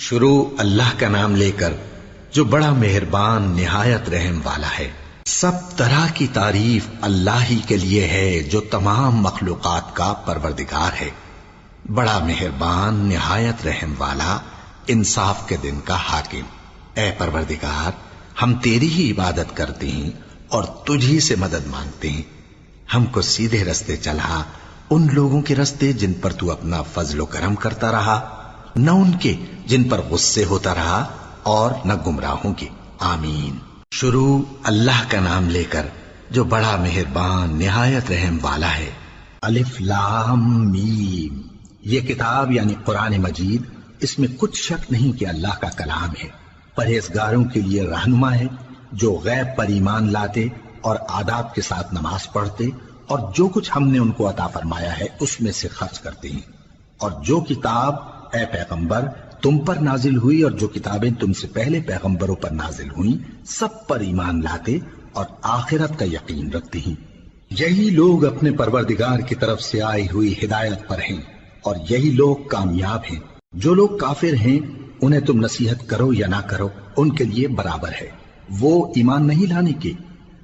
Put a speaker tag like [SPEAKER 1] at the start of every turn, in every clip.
[SPEAKER 1] شروع اللہ کا نام لے کر جو بڑا مہربان نہایت رحم والا ہے۔ سب طرح کی تعریف اللہ ہی کے لیے ہے جو تمام مخلوقات کا پروردگار ہے، بڑا مہربان نہایت رحم والا، انصاف کے دن کا حاکم۔ اے پروردگار، ہم تیری ہی عبادت کرتے ہیں اور تجھی سے مدد مانگتے ہیں۔ ہم کو سیدھے رستے چلا، ان لوگوں کے رستے جن پر تو اپنا فضل و کرم کرتا رہا، نہ ان کے جن پر غصے ہوتا رہا، اور نہ گمراہوں کے۔ آمین۔ شروع اللہ کا نام لے کر جو بڑا مہربان نہایت رحم والا ہے۔ الف لام میم۔ یہ کتاب یعنی قرآن مجید، اس میں کچھ شک نہیں کہ اللہ کا کلام ہے، پرہیزگاروں کے لیے رہنما ہے، جو غیب پر ایمان لاتے اور آداب کے ساتھ نماز پڑھتے اور جو کچھ ہم نے ان کو عطا فرمایا ہے اس میں سے خرچ کرتے ہیں، اور جو کتاب اے پیغمبر تم پر نازل ہوئی اور جو کتابیں تم سے پہلے پیغمبروں پر نازل ہوئیں سب پر ایمان لاتے اور آخرت کا یقین رکھتے ہیں۔ یہی لوگ اپنے پروردگار کی طرف سے آئی ہوئی ہدایت پر ہیں اور یہی لوگ کامیاب ہیں۔ جو لوگ کافر ہیں انہیں تم نصیحت کرو یا نہ کرو ان کے لیے برابر ہے، وہ ایمان نہیں لانے کے۔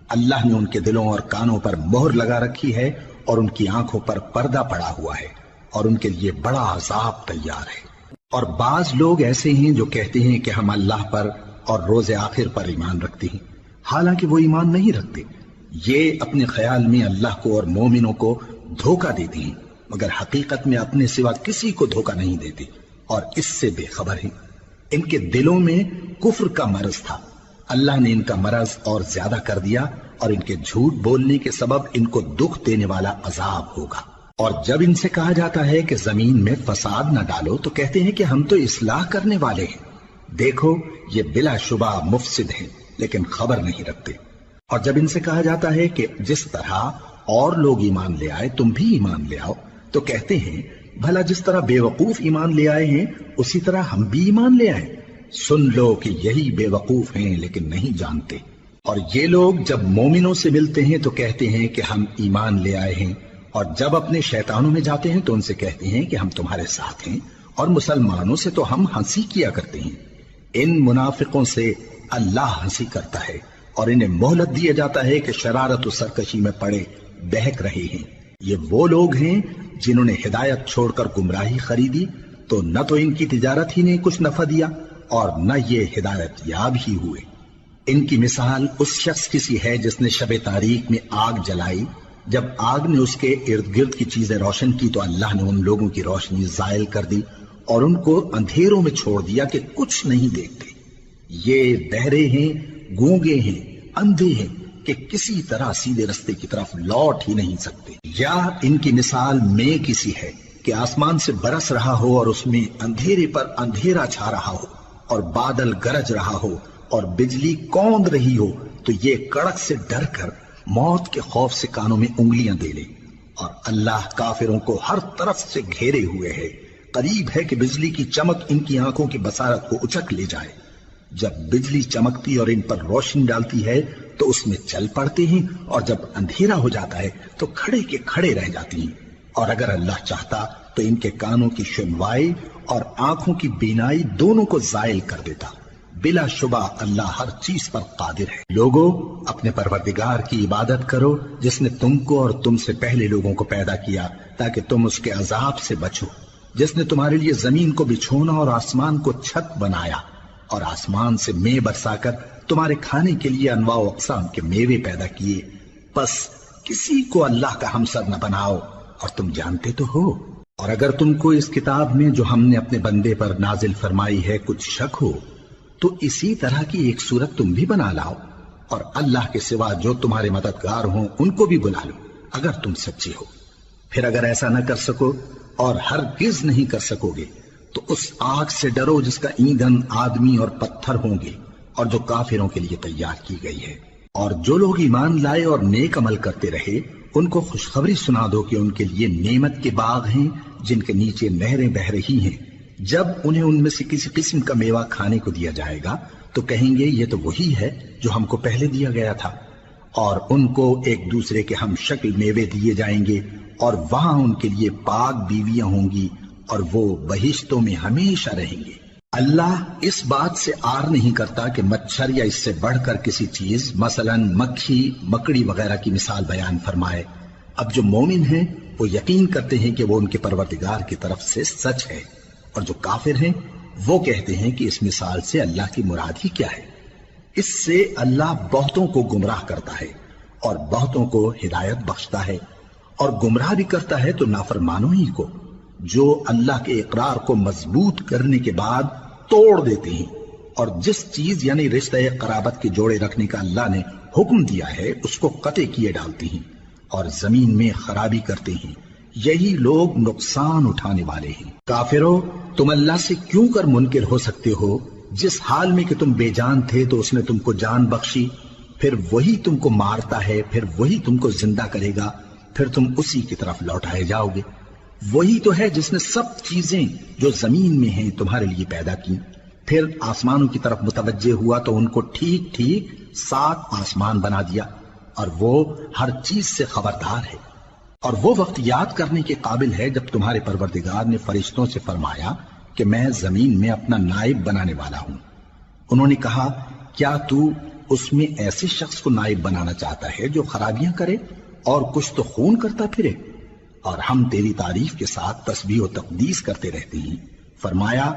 [SPEAKER 1] اللہ نے ان کے دلوں اور کانوں پر مہر لگا رکھی ہے اور ان کی آنکھوں پر پردہ پڑا ہوا ہے اور ان کے لیے بڑا عذاب تیار ہے۔ اور بعض لوگ ایسے ہیں جو کہتے ہیں کہ ہم اللہ پر اور روز آخر پر ایمان رکھتے ہیں، حالانکہ وہ ایمان نہیں رکھتے۔ یہ اپنے خیال میں اللہ کو اور مومنوں کو دھوکہ دیتے ہیں، مگر حقیقت میں اپنے سوا کسی کو دھوکہ نہیں دیتے اور اس سے بے خبر ہیں۔ ان کے دلوں میں کفر کا مرض تھا، اللہ نے ان کا مرض اور زیادہ کر دیا اور ان کے جھوٹ بولنے کے سبب ان کو دکھ دینے والا عذاب ہوگا۔ اور جب ان سے کہا جاتا ہے کہ زمین میں فساد نہ ڈالو تو کہتے ہیں کہ ہم تو اصلاح کرنے والے ہیں۔ دیکھو یہ بلا شبہ مفسد ہیں لیکن خبر نہیں رکھتے۔ اور جب ان سے کہا جاتا ہے کہ جس طرح اور لوگ ایمان لے آئے تم بھی ایمان لے آؤ تو کہتے ہیں بھلا جس طرح بے وقوف ایمان لے آئے ہیں اسی طرح ہم بھی ایمان لے آئیں۔ سن لو کہ یہی بے وقوف ہیں لیکن نہیں جانتے۔ اور یہ لوگ جب مومنوں سے ملتے ہیں تو کہتے ہیں کہ ہم ایمان لے آئے ہیں، اور جب اپنے شیطانوں میں جاتے ہیں تو ان سے کہتے ہیں کہ ہم تمہارے ساتھ ہیں، اور مسلمانوں سے تو ہم ہنسی کیا کرتے ہیں۔ ان منافقوں سے اللہ ہنسی کرتا ہے اور انہیں مہلت دیا جاتا ہے کہ شرارت و سرکشی میں پڑے بہک رہے ہیں۔ یہ وہ لوگ ہیں جنہوں نے ہدایت چھوڑ کر گمراہی خریدی، تو نہ تو ان کی تجارت ہی نے کچھ نفع دیا اور نہ یہ ہدایت یاب ہی ہوئے۔ ان کی مثال اس شخص کی سی ہے جس نے شب تاریک میں آگ جلائی، جب آگ نے اس کے ارد گرد کی چیزیں روشن کی تو اللہ نے ان لوگوں کی روشنی زائل کر دی اور ان کو اندھیروں میں چھوڑ دیا کہ کچھ نہیں دیکھتے۔ یہ بہرے ہیں، گونگے ہیں، اندھے ہیں کہ کسی طرح سیدھے رستے کی طرف لوٹ ہی نہیں سکتے۔ یا ان کی مثال میں کسی ہے کہ آسمان سے برس رہا ہو اور اس میں اندھیرے پر اندھیرا چھا رہا ہو اور بادل گرج رہا ہو اور بجلی کوند رہی ہو، تو یہ کڑک سے ڈر کر موت کے خوف سے کانوں میں انگلیاں دے لے۔ اور اللہ کافروں کو ہر طرف سے گھیرے ہوئے ہے، قریب ہے کہ بجلی کی چمک ان کی آنکھوں کی بصارت کو اچک لے جائے۔ جب بجلی چمکتی اور ان پر روشنی ڈالتی ہے تو اس میں چل پڑتے ہیں، اور جب اندھیرا ہو جاتا ہے تو کھڑے کے کھڑے رہ جاتی ہیں۔ اور اگر اللہ چاہتا تو ان کے کانوں کی سنوائی اور آنکھوں کی بینائی دونوں کو زائل کر دیتا۔ بلا شبہ اللہ ہر چیز پر قادر ہے۔ لوگو اپنے پروردگار کی عبادت کرو جس نے تم کو اور تم سے پہلے لوگوں کو پیدا کیا تاکہ تم اس کے عذاب سے بچو، جس نے تمہارے لیے زمین کو بچھونا اور آسمان کو چھت بنایا، اور آسمان سے مے برسا کر تمہارے کھانے کے لیے انواع و اقسام کے میوے پیدا کیے۔ پس کسی کو اللہ کا ہمسر نہ بناؤ، اور تم جانتے تو ہو۔ اور اگر تم کو اس کتاب میں جو ہم نے اپنے بندے پر نازل فرمائی ہے کچھ شک ہو تو اسی طرح کی ایک صورت تم بھی بنا لاؤ، اور اللہ کے سوا جو تمہارے مددگار ہوں ان کو بھی بلا لو اگر تم سچے ہو۔ پھر اگر ایسا نہ کر سکو اور ہرگز نہیں کر سکو گے تو اس آگ سے ڈرو جس کا ایندھن آدمی اور پتھر ہوں گے اور جو کافروں کے لیے تیار کی گئی ہے۔ اور جو لوگ ایمان لائے اور نیک عمل کرتے رہے ان کو خوشخبری سنا دو کہ ان کے لیے نعمت کے باغ ہیں جن کے نیچے نہریں بہہ رہی ہیں۔ جب انہیں ان میں سے کسی قسم کا میوہ کھانے کو دیا جائے گا تو کہیں گے یہ تو وہی ہے جو ہم کو پہلے دیا گیا تھا، اور ان کو ایک دوسرے کے ہم شکل میوے دیے جائیں گے، اور وہاں ان کے لیے پاک بیویاں ہوں گی اور وہ بہشتوں میں ہمیشہ رہیں گے۔ اللہ اس بات سے آر نہیں کرتا کہ مچھر یا اس سے بڑھ کر کسی چیز مثلاً مکھی مکڑی وغیرہ کی مثال بیان فرمائے۔ اب جو مومن ہیں وہ یقین کرتے ہیں کہ وہ ان کے پروردگار کی طرف سے سچ ہے، اور جو کافر ہیں وہ کہتے ہیں کہ اس مثال سے اللہ کی مراد ہی کیا ہے۔ اس سے اللہ بہتوں کو گمراہ کرتا ہے اور بہتوں کو ہدایت بخشتا ہے، اور گمراہ بھی کرتا ہے تو نافرمانوں ہی کو، جو اللہ کے اقرار کو مضبوط کرنے کے بعد توڑ دیتے ہیں، اور جس چیز یعنی رشتہ قرابت کے جوڑے رکھنے کا اللہ نے حکم دیا ہے اس کو قطع کیے ڈالتے ہیں اور زمین میں خرابی کرتے ہیں۔ یہی لوگ نقصان اٹھانے والے ہیں۔ کافرو، تم اللہ سے کیوں کر منکر ہو سکتے ہو؟ جس حال میں کہ تم بے جان تھے تو اس نے تم کو جان بخشی، پھر وہی تم کو مارتا ہے، پھر وہی تم کو زندہ کرے گا، پھر تم اسی کی طرف لوٹائے جاؤ گے۔ وہی تو ہے جس نے سب چیزیں جو زمین میں ہیں تمہارے لیے پیدا کی، پھر آسمانوں کی طرف متوجہ ہوا تو ان کو ٹھیک ٹھیک 7 آسمان بنا دیا، اور وہ ہر چیز سے خبردار ہے۔ اور وہ وقت یاد کرنے کے قابل ہے جب تمہارے پروردگار نے فرشتوں سے فرمایا کہ میں زمین میں اپنا نائب بنانے والا ہوں۔ انہوں نے کہا، کیا تو اس میں ایسے شخص کو نائب بنانا چاہتا ہے جو خرابیاں کرے اور کچھ تو خون کرتا پھرے؟ اور ہم تیری تعریف کے ساتھ تسبیح و تقدیس کرتے رہتے ہیں۔ فرمایا،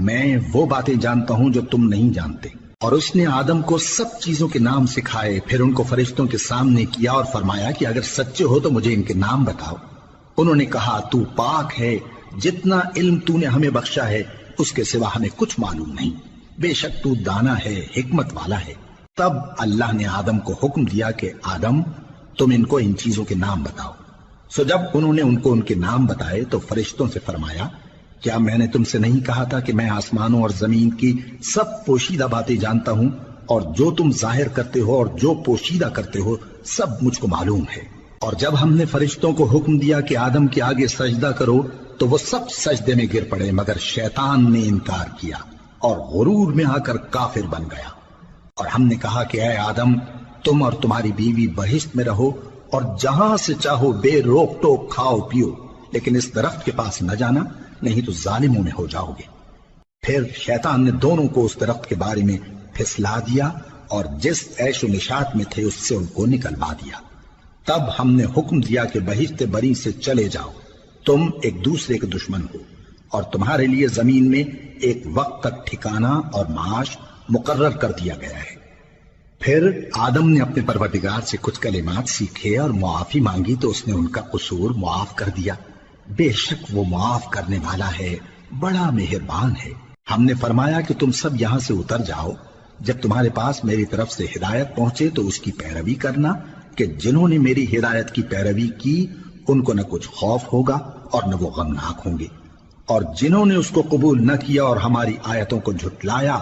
[SPEAKER 1] میں وہ باتیں جانتا ہوں جو تم نہیں جانتے۔ اور اس نے آدم کو سب چیزوں کے نام سکھائے، پھر ان کو فرشتوں کے سامنے کیا اور فرمایا کہ اگر سچے ہو تو مجھے ان کے نام بتاؤ۔ انہوں نے کہا، تو پاک ہے، جتنا علم تو نے ہمیں بخشا ہے اس کے سوا ہمیں کچھ معلوم نہیں، بے شک تو دانا ہے، حکمت والا ہے۔ تب اللہ نے آدم کو حکم دیا کہ آدم، تم ان کو ان چیزوں کے نام بتاؤ۔ سو جب انہوں نے ان کو ان کے نام بتائے تو فرشتوں سے فرمایا، کیا میں نے تم سے نہیں کہا تھا کہ میں آسمانوں اور زمین کی سب پوشیدہ باتیں جانتا ہوں، اور جو تم ظاہر کرتے ہو اور جو پوشیدہ کرتے ہو سب مجھ کو معلوم ہے۔ اور جب ہم نے فرشتوں کو حکم دیا کہ آدم کے آگے سجدہ کرو تو وہ سب سجدے میں گر پڑے مگر شیطان نے انکار کیا اور غرور میں آ کر کافر بن گیا۔ اور ہم نے کہا کہ اے آدم، تم اور تمہاری بیوی بہشت میں رہو اور جہاں سے چاہو بے روک ٹوک کھاؤ پیو، لیکن اس درخت کے پاس نہ جانا، نہیں تو ظالموں میں ہو جاؤ گے۔ پھر شیطان نے دونوں کو اس درخت کے بارے میں پھسلا دیا اور جس عیش و نشاط میں تھے اس سے ان کو نکلوا دیا۔ تب ہم نے حکم دیا کہ بہشت بری سے چلے جاؤ، تم ایک دوسرے کے دشمن ہو، اور تمہارے لیے زمین میں ایک وقت تک ٹھکانہ اور معاش مقرر کر دیا گیا ہے۔ پھر آدم نے اپنے پروردگار سے کچھ کلمات سیکھے اور معافی مانگی تو اس نے ان کا قصور معاف کر دیا۔ بے شک وہ معاف کرنے والا ہے، بڑا مہربان ہے۔ ہم نے فرمایا کہ تم سب یہاں سے اتر جاؤ، جب تمہارے پاس میری طرف سے ہدایت پہنچے تو اس کی پیروی کرنا، کہ جنہوں نے میری ہدایت کی پیروی کی ان کو نہ کچھ خوف ہوگا اور نہ وہ غمناک ہوں گے، اور جنہوں نے اس کو قبول نہ کیا اور ہماری آیتوں کو جھٹلایا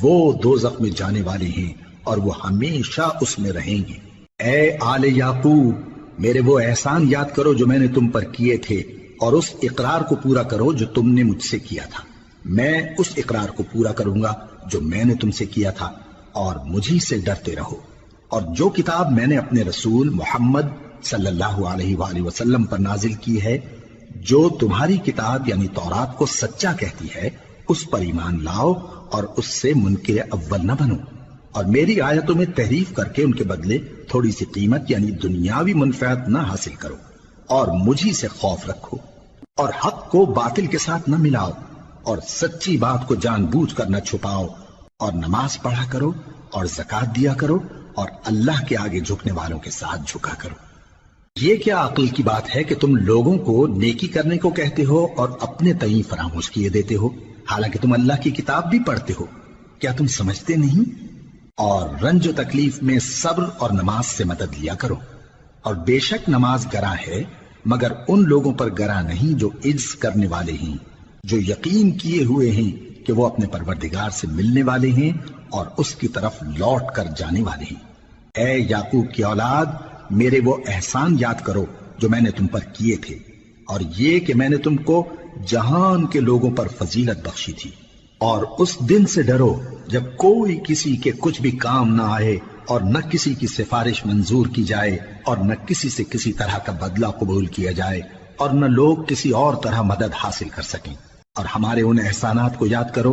[SPEAKER 1] وہ دوزخ میں جانے والے ہیں اور وہ ہمیشہ اس میں رہیں گے۔ اے آل یعقوب، میرے وہ احسان یاد کرو جو میں نے تم پر کیے تھے، اور اس اقرار کو پورا کرو جو تم نے مجھ سے کیا تھا۔ میں اس اقرار کو پورا کروں گا جو میں نے تم سے کیا تھا، اور مجھی سے ڈرتے رہو۔ اور جو کتاب میں نے اپنے رسول محمد صلی اللہ علیہ وآلہ وسلم پر نازل کی ہے، جو تمہاری کتاب یعنی تورات کو سچا کہتی ہے، اس پر ایمان لاؤ اور اس سے منکر اول نہ بنو، اور میری آیتوں میں تحریف کر کے ان کے بدلے تھوڑی سی قیمت یعنی دنیاوی منفعت نہ حاصل کرو، اور مجھی سے خوف رکھو، اور حق کو باطل کے ساتھ نہ ملاؤ، اور سچی بات کو جان بوجھ کر نہ چھپاؤ، اور نماز پڑھا کرو اور زکوٰۃ دیا کرو، اور اللہ کے آگے جھکنے والوں کے ساتھ جھکا کرو۔ یہ کیا عقل کی بات ہے کہ تم لوگوں کو نیکی کرنے کو کہتے ہو اور اپنے تئیں فراموش کیے دیتے ہو، حالانکہ تم اللہ کی کتاب بھی پڑھتے ہو؟ کیا تم سمجھتے نہیں؟ اور رنج و تکلیف میں صبر اور نماز سے مدد لیا کرو، اور بے شک نماز گراں ہے مگر ان لوگوں پر گراں نہیں جو عجز کرنے والے ہیں، جو یقین کیے ہوئے ہیں کہ وہ اپنے پروردگار سے ملنے والے ہیں اور اس کی طرف لوٹ کر جانے والے ہیں۔ اے یعقوب کی اولاد، میرے وہ احسان یاد کرو جو میں نے تم پر کیے تھے، اور یہ کہ میں نے تم کو جہان کے لوگوں پر فضیلت بخشی تھی۔ اور اس دن سے ڈرو جب کوئی کسی کے کچھ بھی کام نہ آئے، اور نہ کسی کی سفارش منظور کی جائے، اور نہ کسی سے کسی طرح کا بدلہ قبول کیا جائے، اور نہ لوگ کسی اور طرح مدد حاصل کر سکیں۔ اور ہمارے ان احسانات کو یاد کرو